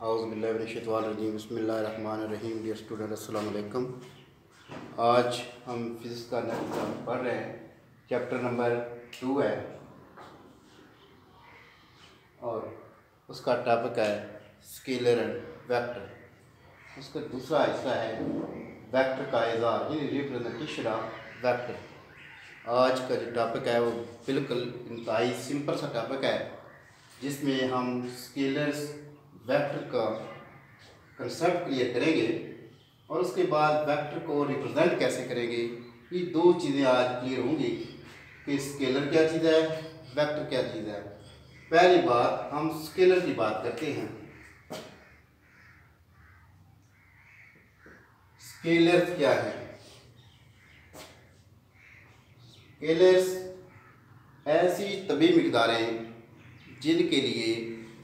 औज़ुबिल्लाहिमिनश्शैतानिर्रजीम बिस्मिल्लाहिर्रहमानिर्रहीम। Dear student अस्सलाम वालेकुम। आज हम फिज़िक्स का नेक्स्ट टर्म पढ़ रहे हैं। चैप्टर नंबर 2 है और उसका टॉपिक है स्केलर एंड वेक्टर। उसका दूसरा हिस्सा है वेक्टर का इज़हार यानी रिप्रेजेंटेशन ऑफ वेक्टर। आज का जो टॉपिक है वो बिल्कुल इंतहाई सिंपल सा टॉपिक है, जिसमें हम स्केलर्स वेक्टर का कंसेप्ट क्लियर करेंगे और उसके बाद वेक्टर को रिप्रेजेंट कैसे करेंगे। ये दो चीज़ें आज क्लियर होंगी कि स्केलर क्या चीज़ है, वेक्टर क्या चीज़ है। पहली बात हम स्केलर की बात करते हैं। स्केलर्स क्या है? स्केलर्स ऐसी तभी मिक़दारें जिनके लिए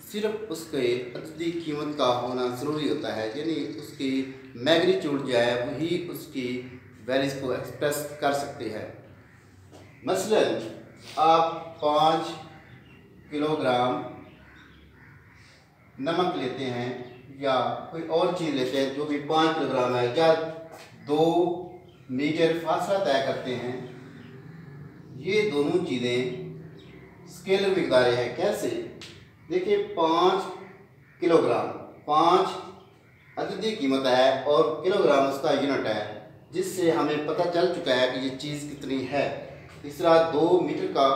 सिर्फ उसके अददी कीमत का होना ज़रूरी होता है, यानी उसकी मैग्नीट्यूड जो है वही उसकी वैल्यूज़ को एक्सप्रेस कर सकते हैं। मसलन आप 5 किलोग्राम नमक लेते हैं या कोई और चीज़ लेते हैं जो भी 5 किलोग्राम है, या 2 मीटर फासला तय करते हैं। ये दोनों चीज़ें स्केलर मिक़दारें हैं। कैसे? देखिए, 5 किलोग्राम 5 अददी कीमत है और किलोग्राम उसका यूनिट है, जिससे हमें पता चल चुका है कि ये चीज़ कितनी है। तीसरा 2 मीटर का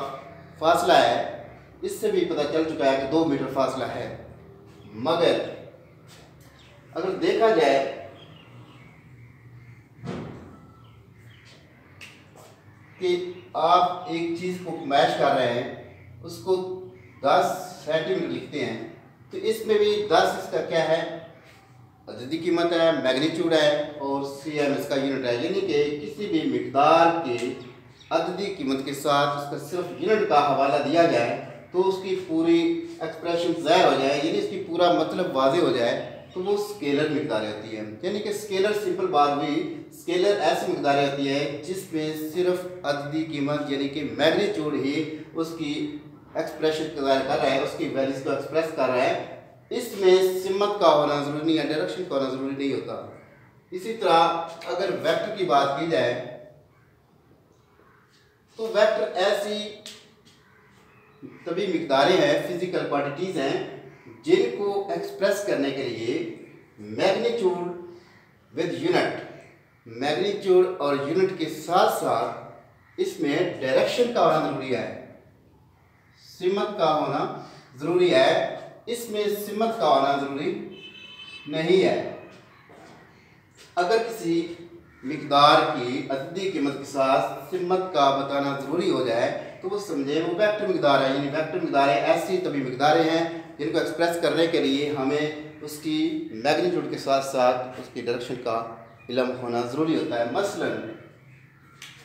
फासला है, इससे भी पता चल चुका है कि 2 मीटर फासला है। मगर अगर देखा जाए कि आप एक चीज़ को मैच कर रहे हैं, उसको 10 सेंटीमीटर लिखते हैं, तो इसमें भी 10 इसका क्या है, अददी कीमत है, मैग्नीट्यूड है, और cm इसका यूनिट है। यानी कि किसी भी मिक़दार के अददी कीमत के साथ उसका सिर्फ यूनिट का हवाला दिया जाए तो उसकी पूरी एक्सप्रेशन ज़ाहिर हो जाए, यानी इसकी पूरा मतलब वाज़ेह हो जाए, तो वो स्केलर मिक़दारें होती है। यानी कि स्केलर सिंपल बात हुई, स्केलर ऐसी मिक़दारें होती है जिसमें सिर्फ अददी कीमत यानी कि मैग्नीट्यूड ही उसकी एक्सप्रेशन कर रहा है, उसकी वैल्यूज़ को एक्सप्रेस कर रहा है। इसमें सिमत का होना ज़रूरी नहीं है, डायरेक्शन का होना ज़रूरी नहीं होता। इसी तरह अगर वेक्टर की बात की जाए तो वेक्टर ऐसी तभी मिक़दारें हैं, फिजिकल क्वांटिटीज़ हैं, जिनको एक्सप्रेस करने के लिए मैग्नीट्यूड विद यूनिट, मैग्नीट्यूड और यूनिट के साथ साथ इसमें डायरेक्शन का होना ज़रूरी है, सिमत का होना ज़रूरी है। इसमें सिमत का होना ज़रूरी नहीं है। अगर किसी मिक़दार की अददी कीमत के साथ सिमत का बताना ज़रूरी हो जाए तो वो समझे वो वेक्टर मिक़दार है। यानी वेक्टर मिक़दारें ऐसी तभी मिक़दारें हैं जिनको एक्सप्रेस करने के लिए हमें उसकी मैग्नीट्यूड के साथ साथ उसकी डायरेक्शन का इल्म होना ज़रूरी होता है। मसलन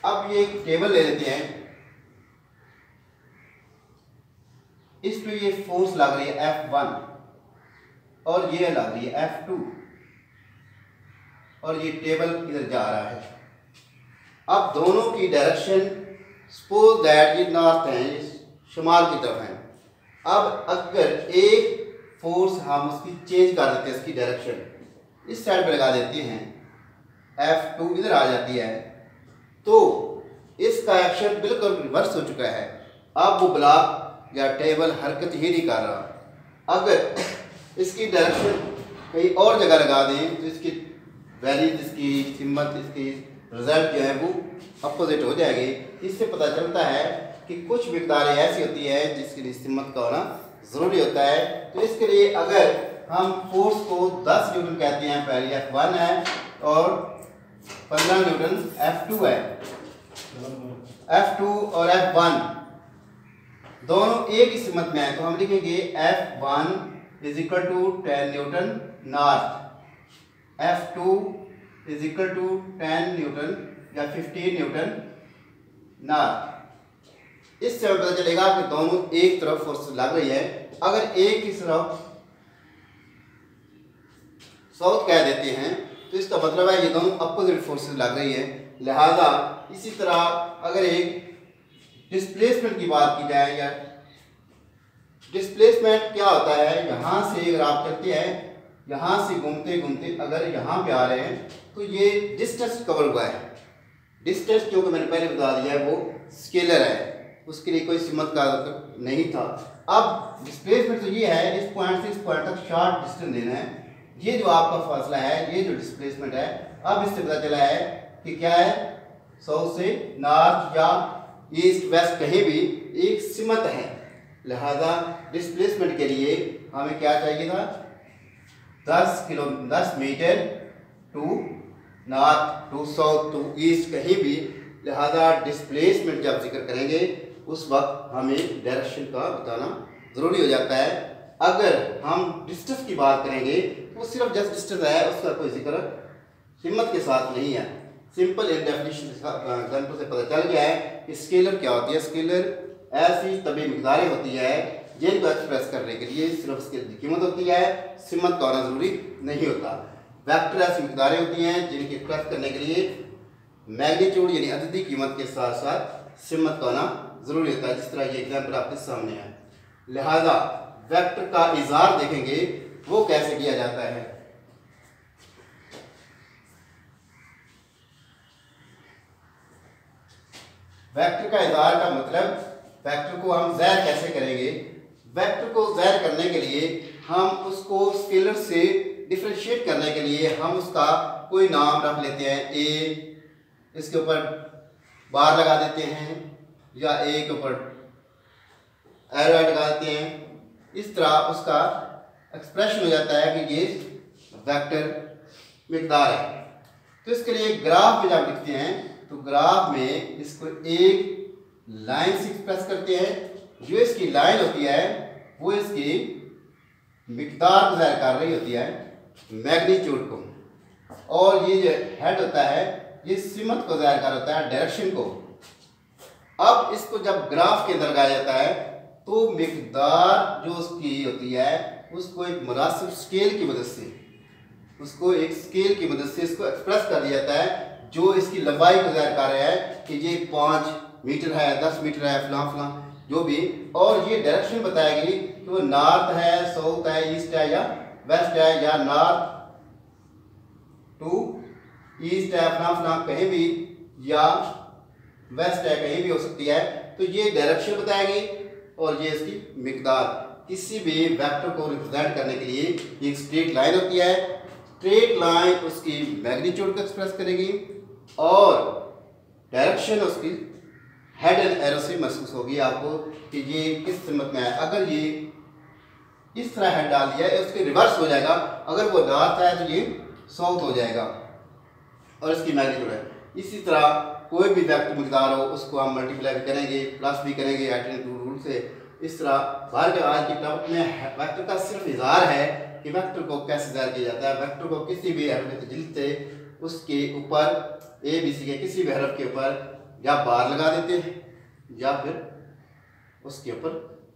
अब ये एक टेबल ले लेते हैं, इस पे ये फोर्स लग रही है F1 और ये लग रही है F2 और ये टेबल इधर जा रहा है। अब दोनों की डायरेक्शन सपोज दैट ये नॉर्थ है, ये शुमाल की तरफ है। अब अगर एक फोर्स हम उसकी चेंज कर देते हैं, इसकी डायरेक्शन इस साइड पे लगा देते हैं, F2 इधर आ जाती है, तो इसका एक्शन बिल्कुल रिवर्स हो चुका है। अब वो ब्लॉक या टेबल हरकत ही नहीं कर रहा। अगर इसकी डायरेक्शन कहीं और जगह लगा दें तो इसकी वैल्यू, इसकी कीमत, इसकी रिजल्ट जो है वो अपोजिट हो जाएगी। इससे पता चलता है कि कुछ मिक़दारें ऐसी होती है जिसके लिए कीमत का होना ज़रूरी होता है। तो इसके लिए अगर हम फोर्स को 10 न्यूटन कहते हैं, पहले F1 है और 15 न्यूटन F2 है। F2 और F1 दोनों एक ही सिमत में है, तो हम लिखेंगे F1 is equal to 10 newton north, F2 is equal to 10 newton या 15 न्यूटन नॉर्थ। इससे हमें पता चलेगा कि दोनों एक तरफ फोर्स लग रही है। अगर एक ही तरफ साउथ कह देते हैं तो इसका मतलब है ये दोनों अपोजिट फोर्सेस लग रही है। लिहाजा इसी तरह अगर एक डिस्प्लेसमेंट की बात की जाए, या डिस्प्लेसमेंट क्या होता है, यहाँ से अगर आप चलते हैं यहाँ से घूमते घूमते अगर यहाँ पे आ रहे हैं तो ये डिस्टेंस कवर हुआ है। डिस्टेंस क्योंकि मैंने पहले बता दिया है वो स्केलर है, उसके लिए कोई सिमत का नहीं था। अब डिस्प्लेसमेंट तो ये है, इस पॉइंट से इस पॉइंट तक शॉर्ट डिस्टेंस देना है। ये जो आपका फासला है, ये जो डिस्प्लेसमेंट है, अब इससे पता चला है कि क्या है, साउथ से नॉर्थ या ईस्ट वेस्ट कहीं भी एक सिमत है। लिहाजा डिस्प्लेसमेंट के लिए हमें क्या चाहिए था, 10 metre to north to south to east कहीं भी। लिहाजा डिस्प्लेसमेंट जब जिक्र करेंगे उस वक्त हमें डायरेक्शन का बताना ज़रूरी हो जाता है। अगर हम डिस्टेंस की बात करेंगे तो सिर्फ जस्ट डिस्टेंस है, उसका कोई जिक्र हिम्मत के साथ नहीं है। सिंपल इन डेफिनेशन एग्जाम्पल से पता चल गया है कि स्केलर क्या होती है। स्केलर ऐसी तभी मिकदारें होती है जिनको एक्सप्रेस करने के लिए सिर्फ उसकी कीमत होती है, सिमत का होना ज़रूरी नहीं होता। वेक्टर ऐसी मिकदारें होती हैं जिनकी एक्सप्रेस करने के लिए मैग्नीट्यूड यानी अददी कीमत के साथ साथ सिमत का होना ज़रूरी होता है, जिस तरह ये एग्जाम्पल आपके सामने है। लिहाजा वेक्टर का इज़हार देखेंगे वो कैसे किया जाता है। वेक्टर का इज़हार का मतलब वेक्टर को हम ज़ाहिर कैसे करेंगे। वेक्टर को ज़ाहिर करने के लिए हम उसको स्केलर से डिफरेंशिएट करने के लिए हम उसका कोई नाम रख लेते हैं। ए, इसके ऊपर बार लगा देते हैं या ए के ऊपर एरो लगा देते हैं। इस तरह उसका एक्सप्रेशन हो जाता है कि ये वेक्टर मिकदार है। तो इसके लिए ग्राफ में जब लिखते हैं तो ग्राफ में इसको एक लाइन से एक्सप्रेस करते हैं। जो इसकी लाइन होती है वो इसकी मिकदार को ज़ाहिर कर रही होती है, मैग्नीट्यूड को, और ये जो हेड होता है ये सिमत को ज़ाहिर कर होता है, डायरेक्शन को। अब इसको जब ग्राफ के अंदर लगाया जाता है तो मिकदार जो उसकी होती है उसको एक मुनासिब स्केल की मदद से, उसको एक स्केल की मदद से इसको एक्सप्रेस कर दिया जाता है जो इसकी लंबाई को ज़ाहिर कर रहा है कि ये 5 मीटर है, 10 मीटर है, फलां फलां जो भी। और ये डायरेक्शन बताएगी कि वो नॉर्थ है, साउथ है, ईस्ट है या वेस्ट है, या नॉर्थ टू ईस्ट है, फलां फलां कहीं भी, या वेस्ट है कहीं भी हो सकती है। तो ये डायरेक्शन बताएगी और ये इसकी मिकदार। किसी भी वेक्टर को रिप्रेजेंट करने के लिए एक स्ट्रेट लाइन होती है, स्ट्रेट लाइन उसकी मैग्नीट्यूड को एक्सप्रेस करेगी और डायरेक्शन उसकी हेड एंड एरो से महसूस होगी आपको कि ये किस सिमत में है। अगर ये इस तरह हेड डाल दिया है उसके रिवर्स हो जाएगा, अगर वो नॉर्थ है तो ये साउथ हो जाएगा और इसकी मैग्नीट्यूड है। इसी तरह कोई भी वेक्टर मिकदार हो उसको हम मल्टीप्लाई भी करेंगे, प्लस भी करेंगे एल्टरनेटिव रूल से। इस तरह बाहर के आज की टॉपिक में वेक्टर का सिर्फ इज़हार है कि वेक्टर को कैसे ज़ाहिर किया जाता है। वेक्टर को किसी भी हरफ तजलील से उसके ऊपर ए बी सी के किसी भी हरफ के ऊपर या बार लगा देते हैं या फिर उसके ऊपर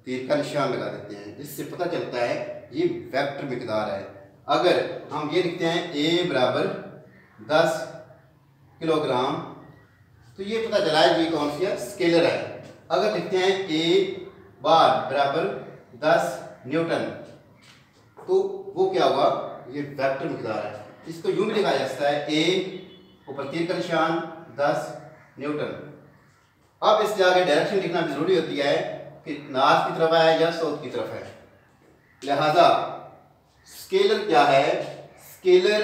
तीर का निशान लगा देते हैं, जिससे पता चलता है ये वेक्टर मिकदार है। अगर हम ये लिखते हैं ए बराबर 10 किलोग्राम तो ये पता चला है ये कौन सी है, स्केलर है। अगर लिखते हैं ए बार बराबर 10 न्यूटन तो वो क्या होगा, ये वेक्टर मिकदार है। इसको यूं भी लिखा जा सकता है ए ऊपर तीर का निशान 10 न्यूटन। अब इससे आगे डायरेक्शन लिखना भी जरूरी होती है कि नॉर्थ की तरफ है या साउथ की तरफ है। लिहाजा स्केलर क्या है, स्केलर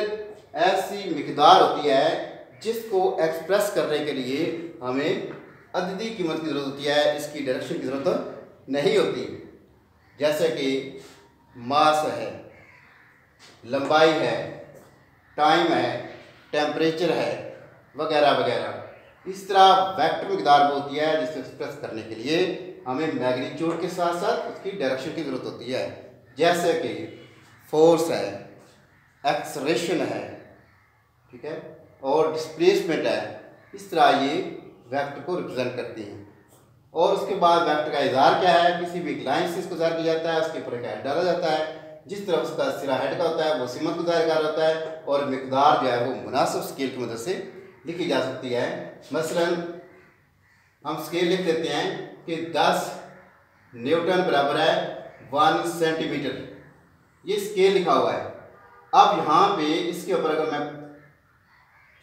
ऐसी मिकदार होती है जिसको एक्सप्रेस करने के लिए हमें अददी कीमत की ज़रूरत होती है, इसकी डायरेक्शन की ज़रूरत नहीं होती। जैसे कि मास है, लंबाई है, टाइम है, टेम्परेचर है, वगैरह वगैरह। इस तरह वेक्टर मिकदार वो होती है जिसको एक्सप्रेस करने के लिए हमें मैग्नीट्यूड के साथ साथ उसकी डायरेक्शन की ज़रूरत होती है। जैसे कि फोर्स है, एक्सलेरेशन है, ठीक है, और डिस्प्लेसमेंट है। इस तरह ये वेक्टर को रिप्रेजेंट करती हैं। और उसके बाद वेक्टर का इज़हार क्या है, किसी भी लाइन से इसको ज़ाहिर किया जाता है, उसके ऊपर एक हेड डाला जाता है। जिस तरह उसका सिरा हेड का होता है वो सिमत को ज़ाहिर कर होता है और मिकदार जो है वो मुनासिब स्केल की मदद से लिखी जा सकती है। मसलन हम स्केल लिख देते हैं कि 10 न्यूटन बराबर है 1 सेंटीमीटर। ये स्केल लिखा हुआ है। अब यहाँ पे इसके ऊपर अगर मैं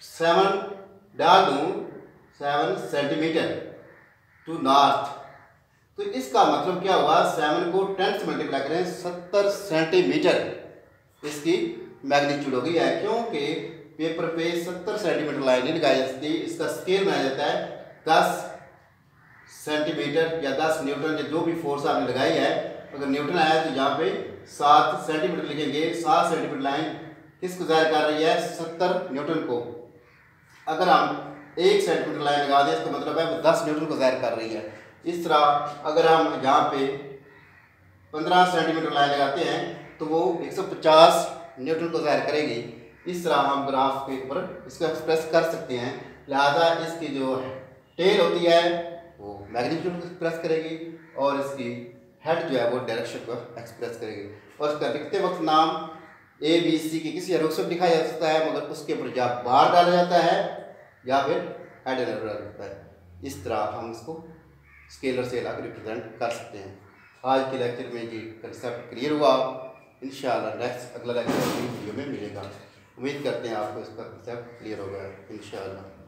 7 डाल दूँ, 7 सेंटीमीटर टू नॉर्थ, तो इसका मतलब क्या हुआ, 7 को 10 से मल्टीप्लाई करें 70 सेंटीमीटर इसकी मैग्नीट्यूड हो गई है। क्योंकि पेपर पे 70 सेंटीमीटर लाइन नहीं लगाई जाती, इसका स्केल बनाया जाता है 10 सेंटीमीटर या 10 न्यूटन, या जो भी फोर्स आपने लगाई है। अगर न्यूटन आया तो यहाँ पे 7 सेंटीमीटर लिखेंगे। 7 सेंटीमीटर लाइन किसको ज़ाहिर कर रही है, 70 न्यूटन को। अगर हम 1 सेंटीमीटर लाइन लगा दें, इसका मतलब है वो 10 न्यूटन को ज़ाहिर कर रही है। इस तरह अगर हम यहाँ पे 15 सेंटीमीटर लाइन लगाते हैं तो वो 150 न्यूटन को ज़ाहिर करेगी। इस तरह हम ग्राफ के ऊपर इसको एक्सप्रेस कर सकते हैं। लिहाजा इसकी जो टेल होती है वो मैग्नीट्यूड को एक्सप्रेस करेगी और इसकी हेड जो है वो डायरेक्शन को एक्सप्रेस करेगी। और इसका लिखते वक्त नाम ABC की किसी हरूफ से लिखा जा सकता है, मगर उसके ऊपर या बार डाला जाता है या फिर हेड डाला जाता है। इस तरह हम इसको स्केलर से लाकर रिप्रेजेंट कर सकते हैं। आज के लेक्चर में ये कंसेप्ट क्लियर हुआ। इंशाल्लाह नेक्स्ट अगला लेक्चर वीडियो में मिलेगा। उम्मीद करते हैं आपको इसका कंसेप्ट क्लियर होगा इंशाल्लाह।